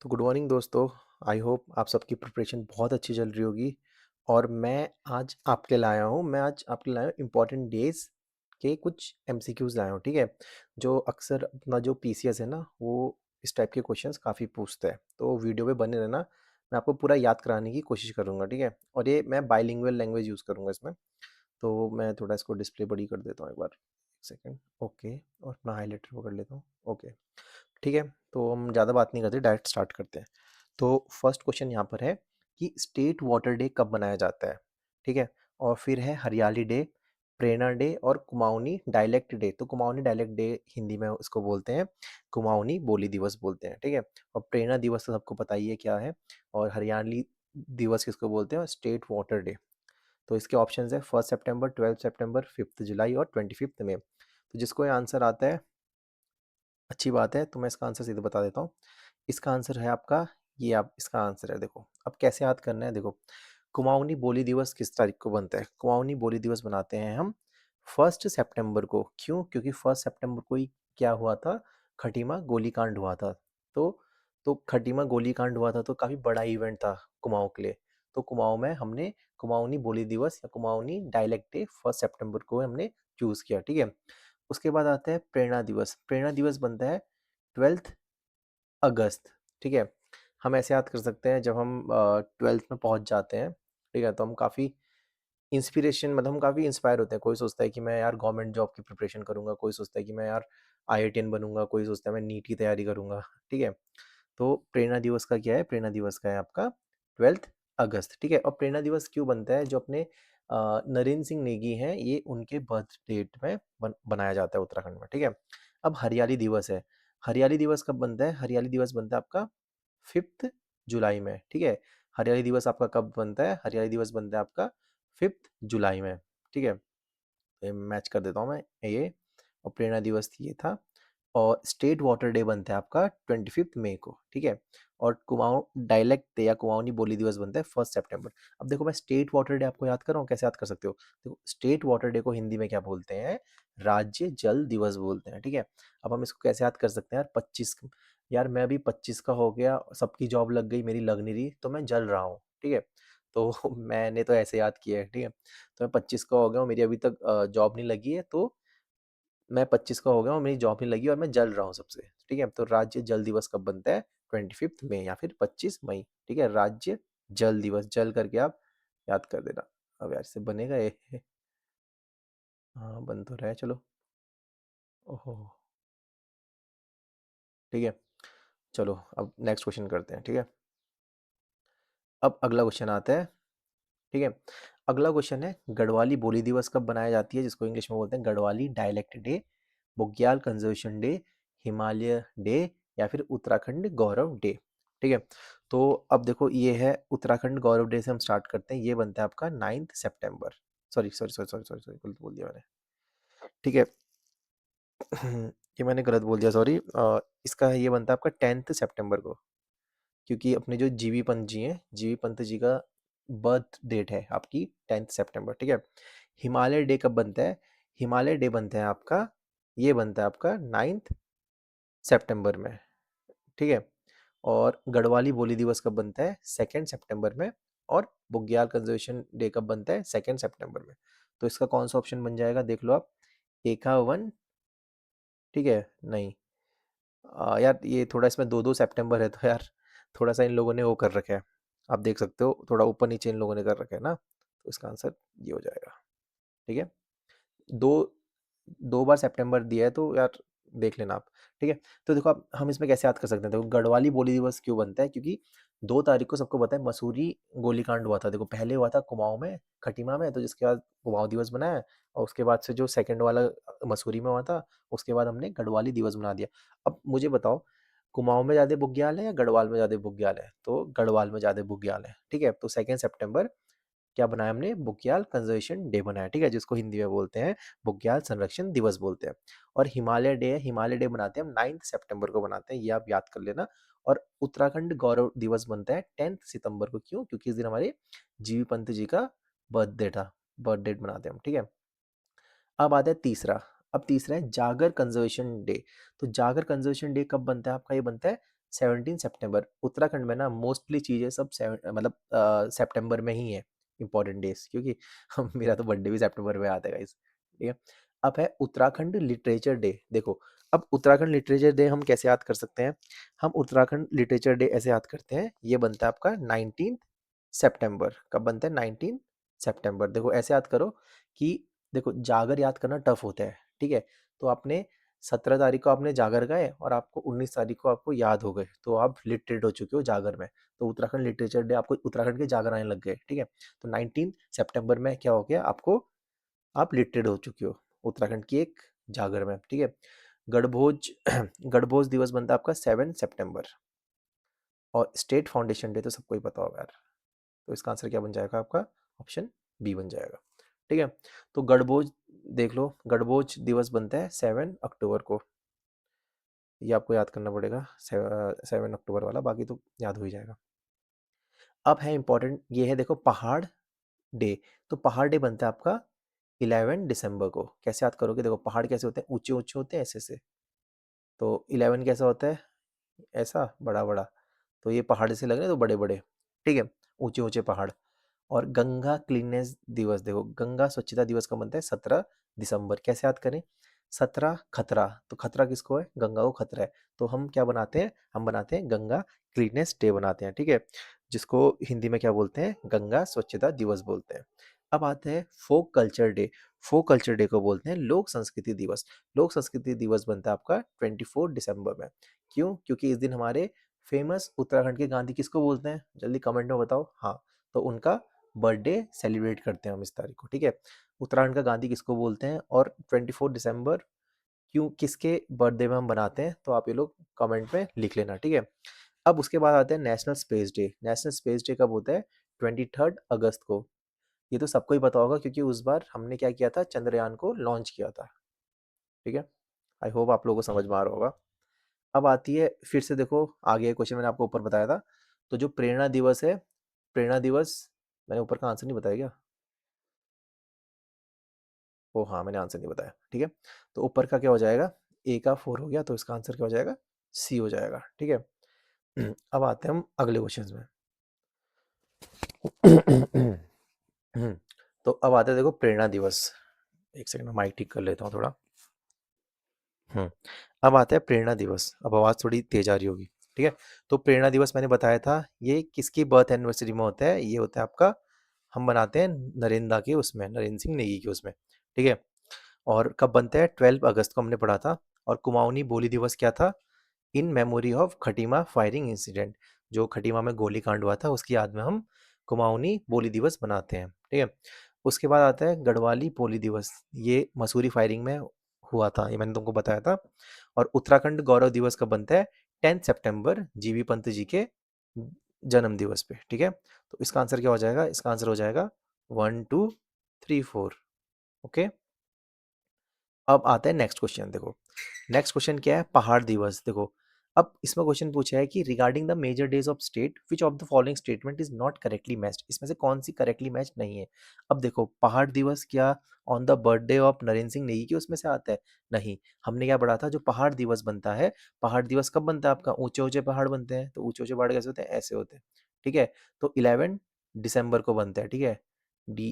तो good morning दोस्तों। I hope आप सबकी प्रिपरेशन बहुत अच्छी चल रही होगी। और मैं आज आपके लाया हूँ इम्पोर्टेंट डेज के कुछ एमसीक्यूज लाया हूँ, ठीक है। जो अक्सर अपना जो पीसीएस है ना, वो इस टाइप के क्वेश्चंस काफ़ी पूछता है, तो वीडियो पे बने रहना। मैं आपको पूरा याद कराने की कोशिश करूँगा, ठीक है। और ये मैं बाइलिंगुअल लैंग्वेज यूज़ करूँगा इसमें। तो मैं थोड़ा इसको डिस्प्ले बड़ी कर देता हूँ एक बार, एक सेकेंड। ओके, और अपना हाईलाइटर पकड़ लेता हूँ। ओके, ठीक है। तो हम ज़्यादा बात नहीं करते, डायरेक्ट स्टार्ट करते हैं। तो फर्स्ट क्वेश्चन यहाँ पर है कि स्टेट वाटर डे कब मनाया जाता है, ठीक है। और फिर है हरियाली डे, प्रेरणा डे और कुमाऊनी डायलेक्ट डे। तो कुमाऊनी डायलेक्ट डे हिंदी में इसको बोलते हैं कुमाऊनी बोली दिवस बोलते हैं, ठीक है। और प्रेरणा दिवस तो सबको पता ही है क्या है। और हरियाली दिवस किसको बोलते हैं, स्टेट वाटर डे। तो इसके ऑप्शंस है 1 सितंबर, 12 सितंबर, 5 जुलाई और 25 मई। तो जिसको ये आंसर आता है, अच्छी बात है, तो मैं इसका आंसर सीधे बता देता हूँ। इसका आंसर है आपका ये, आप इसका आंसर है। देखो अब कैसे याद करना है, देखो कुमाऊनी बोली दिवस किस तारीख को बनता है। कुमाऊनी बोली दिवस बनाते हैं हम 1 सितंबर को। क्यों? क्योंकि 1 सितंबर को ही क्या हुआ था, खटीमा गोलीकांड हुआ था। तो खटीमा गोलीकांड हुआ था, तो काफ़ी बड़ा इवेंट था कुमाऊँ के लिए। तो कुमाऊँ में हमने कुमाऊनी बोली दिवस या कुमाऊनी डायलेक्ट डे 1 सितंबर को हमने चूज़ किया, ठीक है। उसके बाद आता है प्रेरणा दिवस। प्रेरणा दिवस बनता है 12 अगस्त, ठीक है। हम ऐसे याद कर सकते हैं, जब हम 12th में पहुंच जाते हैं, ठीक है, तो हम काफ़ी इंस्पिरेशन, मतलब हम काफ़ी इंस्पायर होते हैं। कोई सोचता है कि मैं यार गवर्नमेंट जॉब की प्रिपरेशन करूंगा, कोई सोचता है कि मैं यार आईआईटीएन बनूंगा, कोई सोचता है मैं नीट की तैयारी करूंगा, ठीक है। तो प्रेरणा दिवस का क्या है, प्रेरणा दिवस का है आपका 12 अगस्त, ठीक है। और प्रेरणा दिवस क्यों बनता है, जो अपने नरेंद्र सिंह नेगी हैं, ये उनके बर्थ डेट में बनाया जाता है उत्तराखंड में, ठीक है। अब हरियाली दिवस है। हरियाली दिवस कब बनता है, हरियाली दिवस बनता है आपका 5 जुलाई में, ठीक है। हरियाली दिवस आपका कब बनता है, हरियाली दिवस बनता है आपका 5 जुलाई में, ठीक है। तो मैच कर देता हूँ मैं ये। और प्रेरणा दिवस ये था। और स्टेट वाटर डे बनता है आपका 25 मई को, ठीक है। और कुमाऊं डायलेक्ट डे या कुमाऊनी बोली दिवस बनता है 1 सितंबर। अब देखो, मैं स्टेट वाटर डे आपको याद कर रहा हूँ, कैसे याद कर सकते हो। देखो स्टेट वाटर डे को हिंदी में क्या बोलते हैं, राज्य जल दिवस बोलते हैं, ठीक है। अब हम इसको कैसे याद कर सकते हैं यार, 25, यार मैं अभी 25 का हो गया, सबकी जॉब लग गई, मेरी लग नहीं रही, तो मैं जल रहा हूँ, ठीक है। तो मैंने तो ऐसे याद किया है, ठीक है। तो मैं 25 का हो गया हूँ, मेरी अभी तक जॉब नहीं लगी है, तो मैं 25 का हो गया हूँ, मेरी जॉब नहीं लगी और मैं जल रहा हूँ सबसे, ठीक है। तो राज्य जल दिवस कब बनता है, 25 मई या फिर 25 मई, ठीक है। राज्य जल दिवस, जल करके आप याद कर देना। अब यार से बनेगा ये, हाँ बन तो रहा है, चलो। ओहो, ठीक है। चलो अब नेक्स्ट क्वेश्चन करते हैं, ठीक है। अब अगला क्वेश्चन आता है, ठीक है। अगला क्वेश्चन है गढ़वाली बोली दिवस कब बनाई जाती है, जिसको इंग्लिश में बोलते हैं गढ़वाली डायलेक्ट डे, बुग्याल कंजर्वेशन डे, हिमालय डे या फिर उत्तराखंड गौरव डे, ठीक है। तो अब देखो, ये है उत्तराखंड गौरव डे से हम स्टार्ट करते हैं। ये बनता है आपका 9 सितंबर, sorry sorry sorry sorry sorry sorry, गलत बोल दिया मैंने, ठीक है। ये मैंने गलत बोल दिया, सॉरी। इसका ये बनता है आपका 10 सितंबर को, क्योंकि अपने जो जीवी पंत जी हैं, जीवी पंत जी का बर्थ डेट है आपकी 10 सितंबर, ठीक है। हिमालय डे कब बनता है, हिमालय डे बनता है आपका, ये बनता है आपका 9 सितंबर में, ठीक है। और गढ़वाली बोली दिवस कब बनता है, 2 सितंबर में। और बुग्याल कंजर्वेशन डे कब बनता है, 2 सितंबर में। तो इसका कौन सा ऑप्शन बन जाएगा, देख लो आप। 51, ठीक है, नहीं। यार ये थोड़ा इसमें 2 2 सितंबर है, तो यार थोड़ा सा इन लोगों ने वो कर रखा है। आप देख सकते हो, थोड़ा ऊपर नीचे इन लोगों ने कर रखा है ना, तो इसका आंसर ये हो जाएगा, ठीक है। दो 2 बार सितंबर दिया है, तो यार देख लेना आप, ठीक है। तो देखो, अब हम इसमें कैसे याद कर सकते हैं, देखो गढ़वाली बोली दिवस क्यों बनता है, क्योंकि 2 तारीख को सबको पता है मसूरी गोलीकांड हुआ था। देखो पहले हुआ था कुमाऊं में, खटीमा में, तो जिसके बाद कुमाऊं दिवस बनाया। और उसके बाद से जो सेकंड वाला मसूरी में हुआ था, उसके बाद हमने गढ़वाली दिवस बना दिया। अब मुझे बताओ, कुमाऊं में ज्यादा बुग्याल है या गढ़वाल में ज्यादा बुग्याल है, तो गढ़वाल में ज्यादा बुग्याल है, ठीक है। तो 2 सितंबर क्या बनाया हमने, बुग्याल कंजर्वेशन डे बनाया, ठीक है, जिसको हिंदी में बोलते हैं बुग्याल संरक्षण दिवस बोलते हैं। और हिमालय डे है, हिमालय डे बनाते हैं हम 9 सितंबर को बनाते हैं, ये आप याद कर लेना। और उत्तराखंड गौरव दिवस बनता है 10 सितंबर को। क्यों? क्योंकि इस दिन हमारे जीवी पंत जी का बर्थडे था, बर्थ डेट बनाते हैं हम, ठीक है। अब आता है तीसरा। अब तीसरा है जागर कंजर्वेशन डे। तो जागर कंजर्वेशन डे कब बनता है आपका, ये बनता है 17 सितंबर। उत्तराखंड में ना मोस्टली चीज़ें सब मतलब सितंबर में ही है इंपॉर्टेंट डेज, क्योंकि मेरा तो बर्थडे भी सितंबर में आता है गाइस, ठीक है। अब है उत्तराखंड लिटरेचर डे। देखो, अब उत्तराखंड लिटरेचर डे हम कैसे याद कर सकते हैं? हम उत्तराखंड लिटरेचर डे ऐसे याद करते हैं, ये बनता है आपका 19 सितंबर। कब बनता है? 19 सितंबर। देखो ऐसे याद करो कि देखो जागर याद करना टफ होता है, ठीक है। तो आपने 17 तारीख को आपने जागर गाए और आपको 19 तारीख को आपको याद हो गए, तो आप लिटरेट हो चुके हो जागर में। तो उत्तराखंड लिटरेचर डे आपको उत्तराखंड के जागर आने लग गए, ठीक है। तो 19 सितंबर में क्या हो गया आपको, आप लिटरेट हो चुके हो उत्तराखंड की एक जागर में, ठीक है। गणभोज गणभोज दिवस बनता है आपका 7 सितंबर। और स्टेट फाउंडेशन डे तो सबको ही पता होगा यार, तो इसका आंसर क्या बन जाएगा आपका? ऑप्शन बी बन जाएगा, ठीक है। तो गणभोज देख लो, गणभोज दिवस बनता है 7 अक्टूबर को। ये आपको याद करना पड़ेगा 7 अक्टूबर वाला, बाकी तो याद हो ही जाएगा। अब है इंपॉर्टेंट, ये है देखो पहाड़ डे। तो पहाड़ डे बनता है आपका 11 दिसंबर को। कैसे याद करोगे? देखो पहाड़ कैसे होते हैं? ऊंचे ऊंचे होते हैं ऐसे से। तो 11 कैसा होता है? ऐसा बड़ा बड़ा। तो ये पहाड़ से लग रहे हैं तो बड़े बड़े, ठीक है, ऊंचे ऊंचे पहाड़। और गंगा क्लीननेस दिवस, देखो गंगा स्वच्छता दिवस का बनता है 17 दिसंबर। कैसे याद करें? 17 खतरा, तो खतरा किसको है? गंगा को खतरा है। तो हम क्या बनाते हैं? हम बनाते हैं गंगा क्लीननेस डे बनाते हैं, ठीक है, जिसको हिंदी में क्या बोलते हैं? गंगा स्वच्छता दिवस बोलते हैं। अब आते हैं folk culture day. Folk culture day को बोलते हैं लोक संस्कृति दिवस। लोक संस्कृति दिवस बनता है आपका 24 दिसंबर में। क्यों? क्योंकि इस दिन हमारे फेमस उत्तराखंड के गांधी किसको बोलते हैं? जल्दी कमेंट में बताओ। हाँ, तो उनका बर्थडे सेलिब्रेट करते हैं हम इस तारीख को, ठीक है। उत्तराखंड का गांधी किसको बोलते हैं? और 24 दिसंबर क्यों, किसके बर्थडे में हम बनाते हैं? तो आप ये लोग कमेंट में लिख लेना, ठीक है। अब उसके बाद आते हैं national space day. National space day कब होता है? 23 अगस्त को। ये तो सबको ही पता होगा क्योंकि उस बार हमने क्या किया था? चंद्रयान को लॉन्च किया था, ठीक है। आई होप आप लोगों को समझ में आ रहा होगा। अब आती है फिर से, देखो आगे क्वेश्चन मैंने आपको ऊपर बताया था। तो जो प्रेरणा दिवस है, प्रेरणा दिवस, मैंने ऊपर का आंसर नहीं बताया क्या? ओ हाँ, मैंने आंसर नहीं बताया, ठीक है। तो ऊपर का क्या हो जाएगा? ए का 4 हो गया, तो इसका आंसर क्या हो जाएगा? सी हो जाएगा, ठीक है। अब आते हैं हम अगले क्वेश्चन में। तो अब आते हैं देखो प्रेरणा दिवस। एक सेकंड में माइक ठीक कर लेता हूँ थोड़ा। हम्म अब आता है प्रेरणा दिवस। अब आवाज़ थोड़ी तेज आ रही होगी, ठीक है। तो प्रेरणा दिवस मैंने बताया था, ये किसकी बर्थ एनिवर्सरी में होता है? ये होता है आपका, हम बनाते हैं नरेंद्र के उसमें, नरेंद्र सिंह नेगी के उसमें, ठीक है। और कब बनता है? 12 अगस्त को हमने पढ़ा था। और कुमाऊनी बोली दिवस क्या था? In memory of Khatima firing incident. जो खटीमा में गोली कांड हुआ था उसकी याद में हम कुमाऊनी बोली दिवस बनाते हैं, ठीक है। उसके बाद आता है गढ़वाली बोली दिवस। ये मसूरी फायरिंग में हुआ था, ये मैंने तुमको बताया था। और उत्तराखंड गौरव दिवस कब बनता है? 10 सितंबर, जीबी पंत जी के जन्म दिवस पे, ठीक है। तो इसका आंसर क्या हो जाएगा? इसका आंसर हो जाएगा 1 2 3 4। ओके। अब आता है नेक्स्ट क्वेश्चन। देखो नेक्स्ट क्वेश्चन क्या है? पहाड़ दिवस। देखो अब इसमें क्वेश्चन पूछा है कि regarding the major days of state which of the following statement is not correctly matched. इसमें से कौन सी करेक्टली मैच नहीं है? अब देखो पहाड़ दिवस क्या on the birthday of Narendra Singh Negi के उसमें से आता है? नहीं। हमने क्या पढ़ा था? जो पहाड़ दिवस बनता है, पहाड़ दिवस कब बनता है आपका? ऊंचे ऊंचे पहाड़ बनते हैं। तो ऊंचे ऊंचे पहाड़ कैसे होते हैं? ऐसे होते हैं, ठीक है। तो 11 दिसंबर को बनता है, ठीक है। डी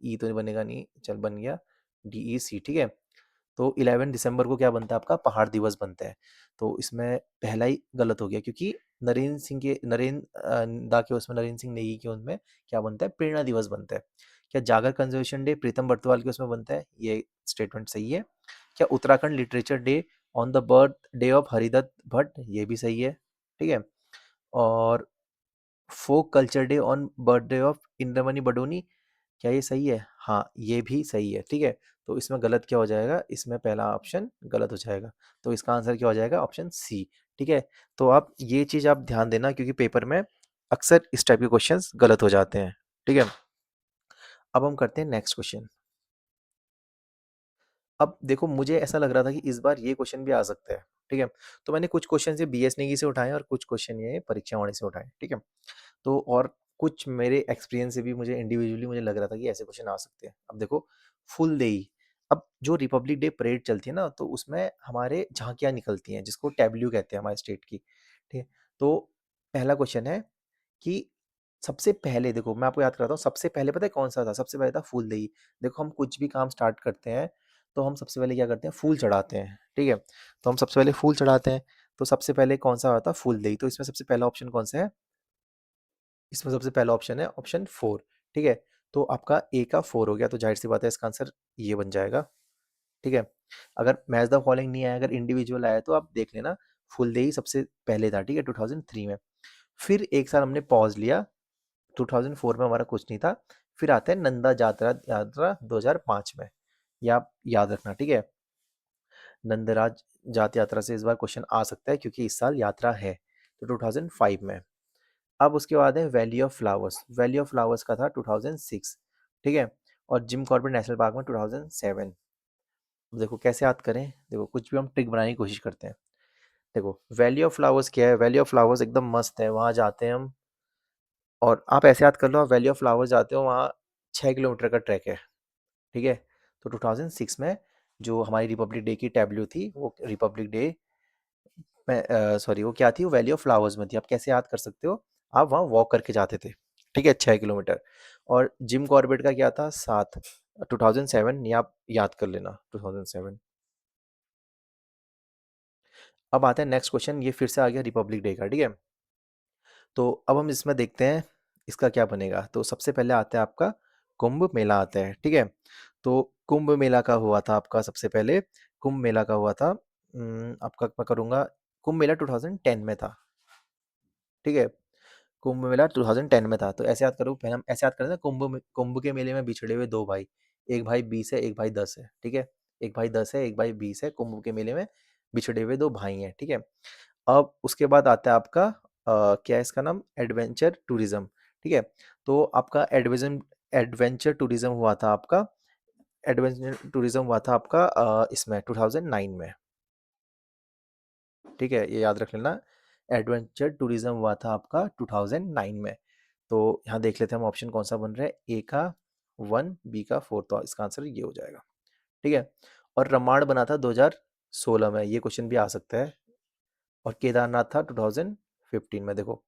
ई तो बनेगा नहीं, चल बन गया DEC, ठीक है। तो 11 दिसंबर को क्या बनता है आपका? पहाड़ दिवस बनता है। तो इसमें पहला ही गलत हो गया, क्योंकि नरेंद्र सिंह के, दा के उसमें, नरेंद्र सिंह नेगी के उनमें क्या बनता है? प्रेरणा दिवस बनता है। क्या जागर कंजर्वेशन डे प्रीतम बर्तवाल के उसमें बनता है? ये स्टेटमेंट सही है। क्या Uttarakhand literature day on the birthday of Haridatt Bhatt? ये भी सही है, ठीक है। और folk culture day on birthday of Indramani Badoni, क्या ये सही है? हाँ, ये भी सही है, ठीक है। तो इसमें गलत क्या हो जाएगा? इसमें पहला ऑप्शन गलत हो जाएगा। तो इसका आंसर क्या हो जाएगा? ऑप्शन सी, ठीक है। तो आप ये चीज़ आप ध्यान देना, क्योंकि पेपर में अक्सर इस टाइप के क्वेश्चंस गलत हो जाते हैं, ठीक है। अब हम करते हैं नेक्स्ट क्वेश्चन। अब देखो मुझे ऐसा लग रहा था कि इस बार ये क्वेश्चन भी आ सकता है, ठीक है। तो मैंने कुछ क्वेश्चन ये BS नेगी से उठाए और कुछ क्वेश्चन ये परीक्षा वाणी से उठाए, ठीक है। तो और कुछ मेरे एक्सपीरियंस से भी मुझे इंडिविजुअली मुझे लग रहा था कि ऐसे क्वेश्चन आ सकते हैं। अब देखो फुल देई, अब जो रिपब्लिक डे परेड चलती है ना, तो उसमें हमारे झांकियाँ निकलती हैं जिसको टैब्ल्यू कहते हैं हमारे स्टेट की, ठीक है, तो पहला क्वेश्चन है कि सबसे पहले देखो मैं आपको याद कराता हूँ, सबसे पहले पता है कौन सा था? सबसे पहले था फूलदेई। देखो हम कुछ भी काम स्टार्ट करते हैं तो हम सबसे पहले क्या करते हैं? फूल चढ़ाते हैं, ठीक है? तो हम सबसे पहले फूल चढ़ाते हैं, तो सबसे पहले कौन सा आता? फूलदेई। तो इसमें सबसे पहला ऑप्शन कौन सा है? इसमें सबसे पहला ऑप्शन है ऑप्शन 4, ठीक है? तो आपका ए का 4 हो गया, तो जाहिर सी बात है इसका आंसर ये बन जाएगा, ठीक है? अगर मैच द फॉलोइंग नहीं आया, अगर इंडिविजुअल आया तो आप देख लेना, फूलदेई सबसे पहले था, ठीक है, 2003 में। फिर एक साल हमने पॉज लिया, 2004 में हमारा कुछ नहीं था। फिर आता है नंदा यात्रा यात्रा 2005 में, ये आप याद रखना, ठीक है? नंदराज जात यात्रा से इस बार क्वेश्चन आ सकता है क्योंकि इस साल यात्रा है, तो 2005 में। अब उसके बाद है valley of flowers. Valley of flowers का था 2006, ठीक है? और जिम कॉर्बेट नेशनल पार्क में 2007। देखो कैसे याद करें, देखो कुछ भी हम ट्रिक बनाने की कोशिश करते हैं। देखो वैली ऑफ फ्लावर्स क्या है? वैली ऑफ फ्लावर्स एकदम मस्त है, वहाँ जाते हैं हम, और आप ऐसे याद कर लो, आप वैली ऑफ फ्लावर्स जाते हो, वहाँ 6 किलोमीटर का ट्रैक है, ठीक है? तो 2006 में जो हमारी रिपब्लिक डे की टैब्ल्यू थी, वो रिपब्लिक डे में सॉरी वो क्या थी? वो वैली ऑफ फ्लावर्स में थी। आप कैसे याद कर सकते हो? आप वहाँ वॉक करके जाते थे, ठीक है, 6 किलोमीटर। और जिम कॉर्बेट का क्या था? 7, 2007, ये आप याद कर लेना, 2007। अब आता है नेक्स्ट क्वेश्चन, ये फिर से आ गया रिपब्लिक डे का, ठीक है? तो अब हम इसमें देखते हैं इसका क्या बनेगा। तो सबसे पहले आता है आपका कुंभ मेला आता है, ठीक है? तो कुंभ मेला का हुआ था आपका सबसे पहले, कुंभ मेला का हुआ था आपका मैं करूँगा, कुंभ मेला 2010 में था, ठीक है? कुंभ मेला 2010 में था। तो ऐसे याद करो, पहले हम ऐसे याद करते हैं, कुंभ के मेले में बिछड़े हुए 2 भाई, एक भाई 20 है, एक भाई 10 है, ठीक है? एक भाई 10 है, एक भाई 20 है, कुंभ के मेले में बिछड़े हुए 2 भाई हैं, ठीक है? अब उसके बाद आता है आपका क्या है इसका नाम? एडवेंचर टूरिज्म, ठीक है? तो आपका एडवेंचर टूरिज्म हुआ था आपका, एडवेंचर टूरिज्म हुआ था आपका इसमें 2009 में, ठीक है? ये याद रख लेना, एडवेंचर टूरिज्म हुआ था आपका 2009 में। तो यहाँ देख लेते हैं हम ऑप्शन कौन सा बन रहा है, ए का 1, बी का 4, तो इसका आंसर ये हो जाएगा, ठीक है? और रमाण बना था 2016 में, ये क्वेश्चन भी आ सकता है। और केदारनाथ था 2015 में। देखो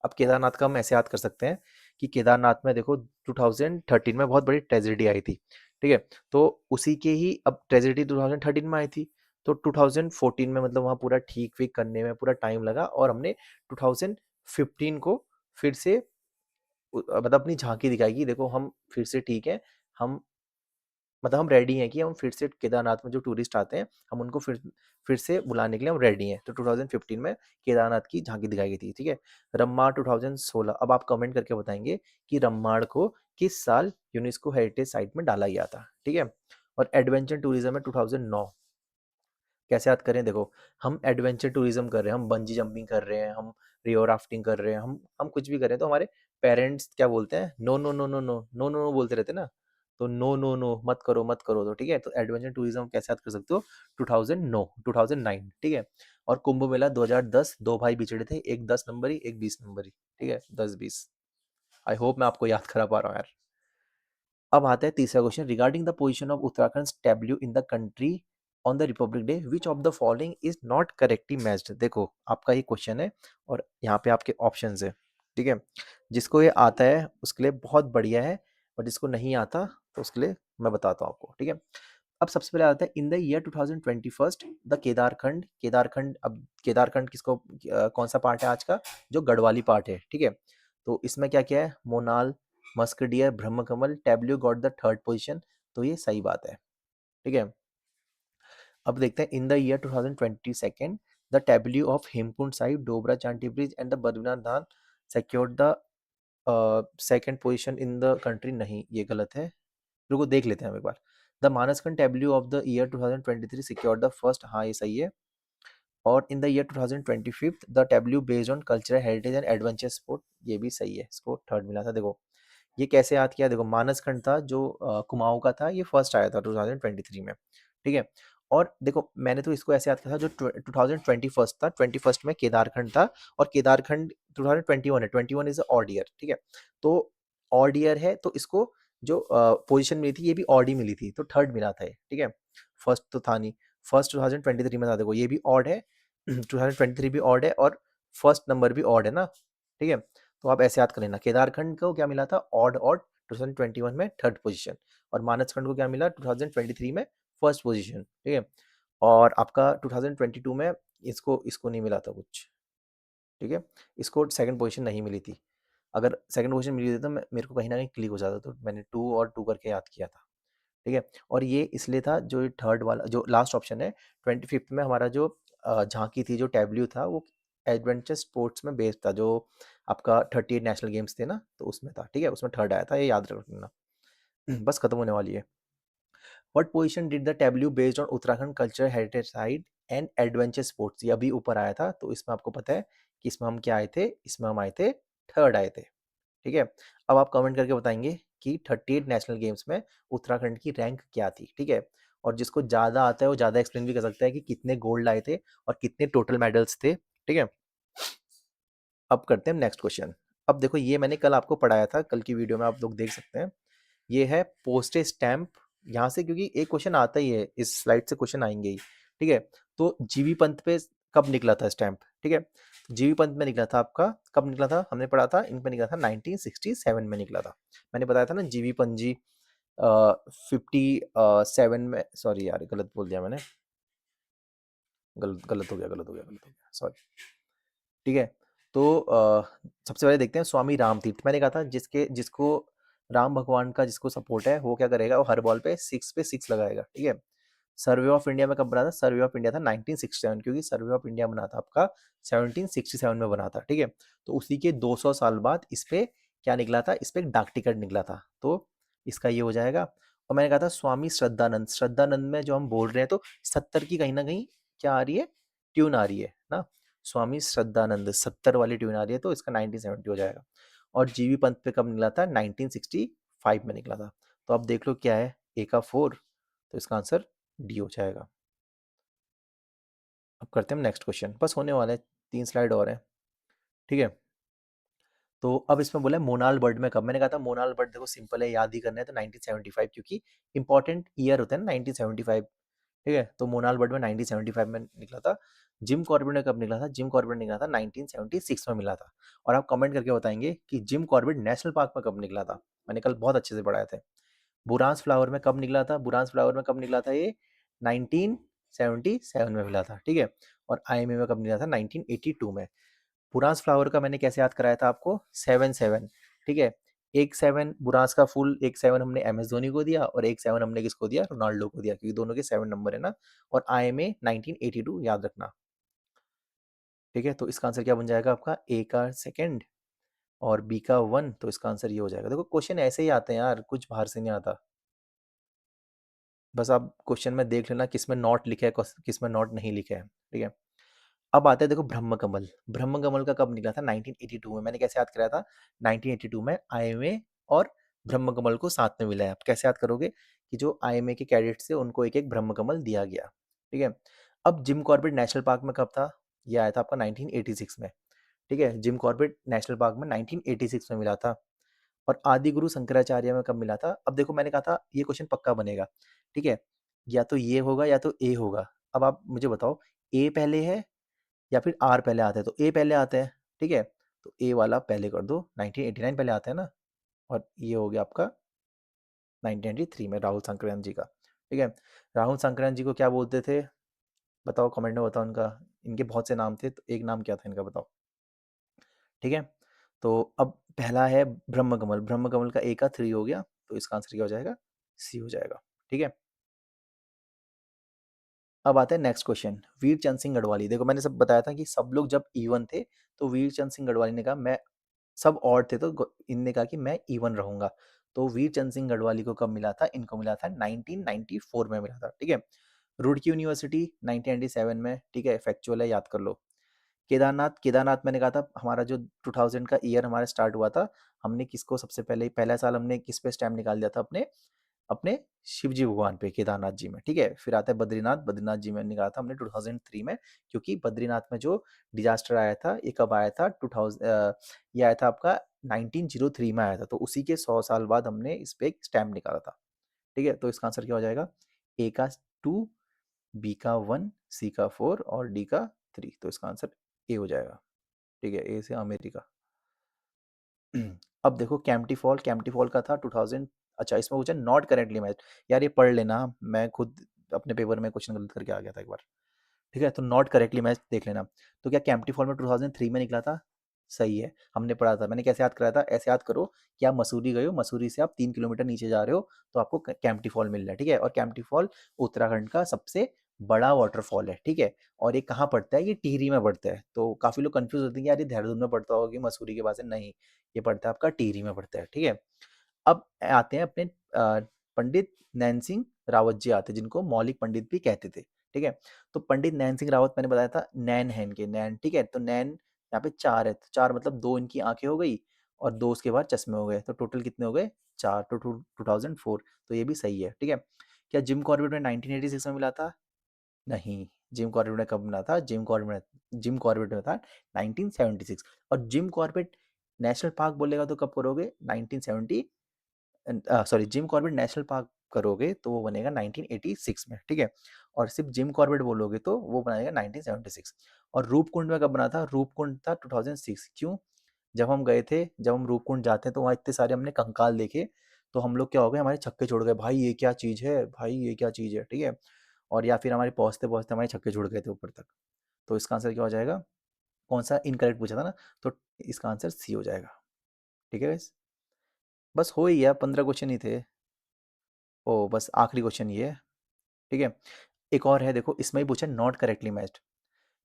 अब केदारनाथ का हम ऐसे याद कर सकते हैं कि केदारनाथ में देखो 2013 में बहुत बड़ी ट्रेजेडी आई थी, ठीक है? तो उसी के ही अब ट्रेजेडी 2013 में आई थी, तो 2014 में मतलब वहाँ पूरा ठीक वीक करने में पूरा टाइम लगा, और हमने 2015 को फिर से मतलब अपनी झांकी दिखाई कि देखो हम फिर से ठीक है, हम मतलब हम रेडी हैं कि हम फिर से केदारनाथ में जो टूरिस्ट आते हैं, हम उनको फिर से बुलाने के लिए हम रेडी हैं। तो 2015 में केदारनाथ की झांकी दिखाई गई थी, ठीक है? रम्माण 2016, अब आप कमेंट करके बताएंगे कि रम्माण को किस साल यूनेस्को हेरिटेज साइट में डाला गया था, ठीक है? और एडवेंचर टूरिज्म में 2009, कैसे याद करें? देखो हम एडवेंचर टूरिज्म कर रहे हैं, हम बंजी जंपिंग कर रहे हैं, हम रिवर राफ्टिंग कर रहे हैं, हम कुछ भी कर रहे हैं, तो हमारे पेरेंट्स क्या बोलते हैं? No no no no no no no no बोलते रहते हैं ना, तो नो नो नो मत करो मत करो, तो ठीक है, तो एडवेंचर टूरिज्म कैसे याद कर सकते हो? 2009, 2009, ठीक है? और कुंभ मेला 2010, दो भाई बिछड़े थे, एक 10 नंबरी एक 20 नंबरी, ठीक है, 10-20। आई होप मैं आपको याद करा पा रहा हूँ यार। अब आता है तीसरा question, regarding the position of Uttarakhand Tableau in the country on the Republic day which of the following is not correctly matched. देखो आपका ये क्वेश्चन है और यहाँ पे आपके ऑप्शंस है, ठीक है? जिसको ये आता है उसके लिए बहुत बढ़िया है, और जिसको नहीं आता तो उसके लिए मैं बताता हूँ आपको, ठीक है? अब सबसे पहले आता है इन the year 2021 the Kedarkhand. Kedarkhand, अब केदारखंड किसको कौन सा पार्ट है आज का? जो गढ़वाली पार्ट है, ठीक है? तो इसमें क्या क्या है? Monal, musk deer, Brahmakamal, tableau got the third position, तो ये सही बात है, ठीक है? अब देखते हैं in the year 2022 the tableau of Hemkund Sahib, Dobra Chanti bridge and the Badrinath Dham secured the second position in the country. नहीं, ये गलत है, रुको देख लेते हैं हम एक बार। The Manaskhand tableau of the year 2023 secured the first, हाँ ये सही है। और in the year 2025 the tableau based on cultural heritage and adventure sport, ये भी सही है, इसको थर्ड मिला था। देखो ये कैसे याद किया? देखो मानसखंड था जो कुमाऊं का था, ये फर्स्ट आया था 2023 में, ठीक है? और देखो मैंने तो इसको ऐसे याद किया था, जो 2021 था, 21 में केदारखंड था, और केदारखंड 2021 है, 21 इज ऑड ईयर, ठीक है? तो ऑड ईयर है, तो इसको जो पोजीशन मिली थी ये भी ऑड ही मिली थी, तो थर्ड मिला था ये, ठीक है? फर्स्ट तो था नहीं, फर्स्ट 2023 में था, देखो ये भी ऑड है, 2023 भी ऑड है, और फर्स्ट नंबर भी ऑड है ना, ठीक है। तो आप ऐसे याद कर लेना, केदारखंड को क्या मिला था, ऑड ऑड 2021 में थर्ड पोजीशन, और मानसखंड को क्या मिला 2023 में फर्स्ट पोजीशन, ठीक है। और आपका 2022 में इसको इसको नहीं मिला था कुछ, ठीक है, इसको सेकंड पोजीशन नहीं मिली थी। अगर सेकंड पोजीशन मिली थी तो मेरे को कहीं ना कहीं क्लिक हो जाता, तो मैंने 2 और 2 करके याद किया था, ठीक है। और ये इसलिए था, जो थर्ड वाला जो लास्ट ऑप्शन है 25th में हमारा जो झांकी थी, जो टैब्ल्यू था, वो एडवेंचर स्पोर्ट्स में बेस्ड था, जो आपका 38 नेशनल गेम्स थे ना, तो उसमें था, ठीक है, उसमें थर्ड आया था, ये याद रखना। बस खत्म होने वाली है। What position did the tableau based on Uttarakhand culture heritage site and adventure sports, ये अभी ऊपर आया था, तो इसमें आपको पता है कि इसमें हम क्या आए थे, इसमें हम आए थे थर्ड आए थे, ठीक है। अब आप कमेंट करके बताएंगे कि 38 नेशनल गेम्स में उत्तराखंड की रैंक क्या थी, ठीक है। और जिसको ज़्यादा आता है वो ज़्यादा एक्सप्लेन भी कर सकता है कि कितने गोल्ड आए थे और कितने टोटल मेडल्स थे, ठीक है। अब करते हैं नेक्स्ट क्वेश्चन। अब देखो, ये मैंने कल आपको पढ़ाया था, कल की वीडियो में आप लोग देख सकते हैं। ये है पोस्टेज स्टैंप, यहाँ से क्योंकि एक क्वेश्चन आता ही है, इस स्लाइड से क्वेश्चन आएंगे ही, ठीक है। तो जीवी पंत पे कब निकला था स्टैंप, ठीक है। तो जीवी पंत में निकला था आपका, कब निकला था हमने पढ़ा था, इन पे निकला था 1967 में निकला था। मैंने बताया था ना, जीवी पंत जी 57 में, सॉरी यार गलत बोल दिया मैंने, गलत गलत हो गया, गलत हो गया, गलत हो गया, सॉरी, ठीक है। तो सबसे पहले देखते हैं स्वामी राम तीर्थ, मैंने कहा था जिसको राम भगवान का जिसको सपोर्ट है, वो क्या करेगा, वो हर बॉल पे 6 पे 6 लगाएगा, ठीक है। सर्वे ऑफ इंडिया में कब बना था, सर्वे ऑफ इंडिया था 1967, क्योंकि सर्वे ऑफ इंडिया बना था आपका 1767 में बना था, ठीक है। तो उसी के 200 साल बाद इस पे क्या निकला था, इस पे एक डाक टिकट निकला था, तो इसका ये हो जाएगा। और मैंने कहा था स्वामी श्रद्धानंद, श्रद्धानंद में जो हम बोल रहे हैं, तो 70 की कहीं ना कहीं क्या आ रही है, ट्यून आ रही है ना, स्वामी श्रद्धानंद 70 वाली ट्यून आ रही है, तो इसका 1970 हो जाएगा। और जीवी पंत पे कब निकला था, 1965 में निकला था। तो अब देख लो क्या है, ए का 4, तो इसका आंसर डी हो जाएगा। अब करते हैं नेक्स्ट क्वेश्चन, बस होने वाला है, 3 स्लाइड और हैं, ठीक है। तो अब इसमें बोला है मोनाल बर्ड में कब, मैंने कहा था मोनाल बर्ड देखो सिंपल है, याद ही करना है, तो 1975, क्योंकि इंपॉर्टेंट ईयर होता है ना 1975, ठीक है। तो मोनाल बर्ड में 1975 में निकला था। जिम कॉर्बेट में कब निकला था, जिम कॉर्बेट निकला था 1976 में मिला था। और आप कमेंट करके बताएंगे कि जिम कॉर्बेट नेशनल पार्क में कब निकला था, मैंने कल बहुत अच्छे से पढ़ाए थे। बुरांस फ्लावर में कब निकला था, बुरांस फ्लावर में कब निकला था, ये 1977 में मिला था, ठीक है। और आईएमए में कब निकला था, 1982 में। बुरांस फ्लावर का मैंने कैसे याद कराया था आपको, 7-7, ठीक है। एक 7 बुरांस का फुल, एक 7 हमने एम एस धोनी को दिया, और एक 7 हमने किसको दिया, रोनाल्डो को दिया, क्योंकि दोनों के 7 नंबर है ना। और आईएमए 1982 याद रखना, ठीक है। तो इसका आंसर क्या बन जाएगा आपका, ए का सेकंड और बी का 1, तो इसका आंसर ये हो जाएगा। देखो क्वेश्चन ऐसे ही आते हैं यार, कुछ बाहर से नहीं आता, बस आप क्वेश्चन में देख लेना किस में नॉट लिखा है, किस में नॉट नहीं लिखा है, ठीक है। अब आते हैं देखो ब्रह्म कमल, ब्रह्म कमल का कब निकला था, 1982 में। मैंने कैसे याद कराया था, 1982 में आईएमए और ब्रह्म कमल को साथ में मिला है। आप कैसे याद करोगे कि जो आईएमए के कैडेट्स थे उनको एक एक ब्रह्म कमल दिया गया, ठीक है। अब जिम कॉर्बेट नेशनल पार्क में कब था, ये आया था आपका 1986 में, ठीक है। जिम कॉर्बेट नेशनल पार्क में 1986 में मिला था। और आदि गुरु शंकराचार्य में कब मिला था, अब देखो मैंने कहा था ये क्वेश्चन पक्का बनेगा, ठीक है। या तो ये होगा या तो ए होगा। अब आप मुझे बताओ, ए पहले है या फिर आर पहले आता है, तो ए पहले आता है, ठीक है। तो ए वाला पहले कर दो, 1989 पहले आता है ना। और ये हो गया आपका 1993 में राहुल संक्रांत जी का, ठीक है। राहुल संक्रांत जी को क्या बोलते थे, बताओ कमेंट में बताओ, उनका इनके बहुत से नाम थे, तो एक नाम क्या था इनका बताओ, ठीक है। तो अब पहला है ब्रह्म कमल, ब्रह्म कमल का ए का 3 हो गया, तो इसका आंसर क्या हो जाएगा, सी हो जाएगा, ठीक है। अब आता है नेक्स्ट क्वेश्चन, वीर चंद सिंह गढ़वाली, देखो मैंने सब बताया था कि सब लोग जब इवन थे, तो वीर चंद सिंह गढ़वाली ने कहा मैं, सब ऑड थे तो इनने कहा कि मैं इवन रहूंगा। तो वीर चंद सिंह गढ़वाली को कब मिला था, इनको मिला था 1994 में मिला था, ठीक है। रुड़की यूनिवर्सिटी 1997 में, ठीक है, फैक्चुअल है, याद कर लो। केदारनाथ, केदारनाथ मैंने कहा था हमारा जो 2000 का ईयर हमारा स्टार्ट हुआ था, हमने किसको सबसे पहले, पहला साल हमने किस पे स्टैम्प निकाल दिया था, अपने अपने शिव जी भगवान पे, केदारनाथ जी में, ठीक है। फिर आता है बद्रीनाथ, बद्रीनाथ जी में निकाला था हमने 2003 में, क्योंकि बद्रीनाथ में जो डिजास्टर आया था, ये कब आया था, 2000, ये आया था आपका 1903 में आया था, तो उसी के 100 साल बाद हमने इस पे एक स्टैम्प निकाला था, ठीक है। तो इसका आंसर क्या हो जाएगा, ए का 2, बी का 1, सी का 4 और डी का 3, तो इसका आंसर ए हो जाएगा। ठीक है, ए से अमेरिका। अब देखो कैम्प्टी फॉल का था 2000। अच्छा, इसमें पूछा नॉट करेंटली मैच। यार ये पढ़ लेना, मैं खुद अपने पेपर में क्वेश्चन गलत करके आ गया था एक बार। ठीक है, तो नॉट करेक्टली मैच देख लेना। तो क्या कैम्प्टी फॉल में 2003 में निकला था? सही है, हमने पढ़ा था। मैंने कैसे याद कराया था? ऐसे याद करो कि आप मसूरी गए हो, मसूरी से आप 3 किलोमीटर नीचे जा रहे हो तो आपको कैम्प्टी फॉल मिल रहा है। ठीक है, और कैम्प्टी फॉल उत्तराखंड का सबसे बड़ा वाटरफॉल है। ठीक है, और ये कहाँ पड़ता है? ये टिहरी में पड़ता है। तो काफ़ी लोग कंफ्यूज होते हैं कि यार ये देहरादून में पड़ता होगा कि मसूरी के पास है। नहीं, ये पड़ता है आपका टिहरी में पड़ता है। ठीक है, अब आते हैं अपने पंडित नैन सिंह रावत जी आते हैं, जिनको मौलिक पंडित भी कहते थे। ठीक है, तो पंडित नैन सिंह रावत मैंने बताया था, नैन है इनके, नैन। ठीक है, तो नैन यहाँ पे चार है, तो चार मतलब दो इनकी आंखें हो गई और दो उसके बाद चश्मे हो गए, तो टोटल कितने हो गए? चार। तो 2004, तो ये भी सही है। ठीक है, क्या जिम कॉर्बेट में 1986 में मिला था? नहीं, जिम कॉर्बेट ने कब मिला था? जिम कॉर्बेट में था 1976। और जिम कॉर्बेट नेशनल पार्क बोलेगा तो कब करोगे? 1970। Sorry, Jim Corbett national park करोगे तो वो बनेगा 1986 में। ठीक है, और सिर्फ जिम कॉर्बेट बोलोगे तो वो बनाएगा 1976। और रूपकुंड में कब बना था? रूपकुंड था 2006। क्यों? जब हम गए थे, जब हम रूपकुंड जाते हैं तो वहाँ इतने सारे हमने कंकाल देखे, तो हम लोग क्या हो गए, हमारे छक्के छोड़ गए, भाई ये क्या चीज़ है, भाई ये क्या चीज़ है। ठीक है, और या फिर हमारे पहुँचते पहुँचते हमारे छक्के छुड़ गए थे ऊपर तक। तो इसका आंसर क्या हो जाएगा? कौन सा इनकरेक्ट पूछा था ना, तो इसका आंसर सी हो जाएगा। ठीक है guys? बस हो ही गया, 15 क्वेश्चन ही थे। ओ बस आखिरी क्वेश्चन ये है। ठीक है, एक और है, देखो इसमें ही पूछा नॉट करेक्टली मैच्ड।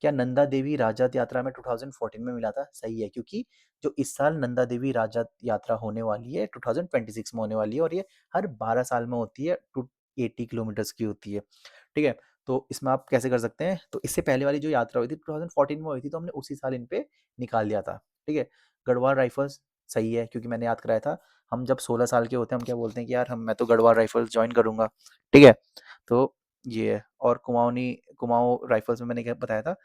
क्या नंदा देवी राजत यात्रा में 2014 में मिला था? सही है, क्योंकि जो इस साल नंदा देवी राजत यात्रा होने वाली है 2026 में होने वाली है, और ये हर 12 साल में होती है, 280 किलोमीटर्स की होती है। ठीक है, तो इसमें आप कैसे कर सकते हैं? तो इससे पहले वाली जो यात्रा हुई थी 2014 में हुई थी, तो हमने उसी साल इन पे निकाल दिया था। ठीक है, गढ़वाल राइफल्स सही है, क्योंकि मैंने याद कराया था। हम जब 16 साल के होते हैं हम क्या बोलते हैं कि यार हम मैं तो गढ़वाल राइफल्स ज्वाइन करूंगा। ठीक है, तो ये है। और कुमाऊं राइफल्स में मैंने क्या बताया था?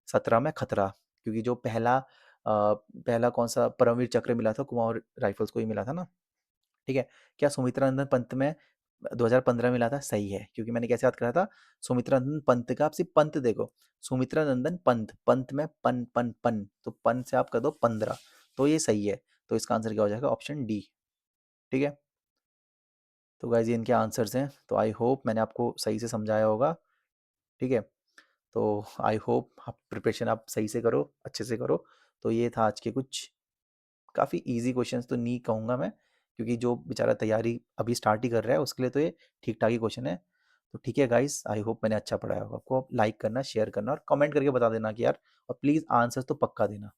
17 में खतरा, क्योंकि जो पहला कौन सा परमवीर चक्र मिला था, कुमाऊं राइफल्स को ही मिला था ना। ठीक है, क्या सुमित्रा नंदन पंत में 2015 मिला था? सही है, क्योंकि मैंने कैसे याद करा था? सुमित्रा नंदन पंत का, आप सिर्फ पंत देखो, सुमित्रा नंदन पंत, पंत में पन पन पन, तो पन से आप कर दो 15, तो ये सही है। तो इसका आंसर क्या हो जाएगा? Option D. ठीक है, तो गाइज ये इनके आंसर्स हैं। तो आई होप मैंने आपको सही से समझाया होगा। ठीक है, तो आई होप आप प्रिपरेशन आप सही से करो, अच्छे से करो। तो ये था आज के कुछ काफ़ी इजी क्वेश्चंस, तो नहीं कहूँगा मैं, क्योंकि जो बेचारा तैयारी अभी स्टार्ट ही कर रहा है उसके लिए तो ये ठीक ठाक ही क्वेश्चन है। तो ठीक है गाइस, आई होप मैंने अच्छा पढ़ाया होगा आपको। आप लाइक करना, शेयर करना और कमेंट करके बता देना कि यार, और प्लीज़ आंसर्स तो पक्का देना।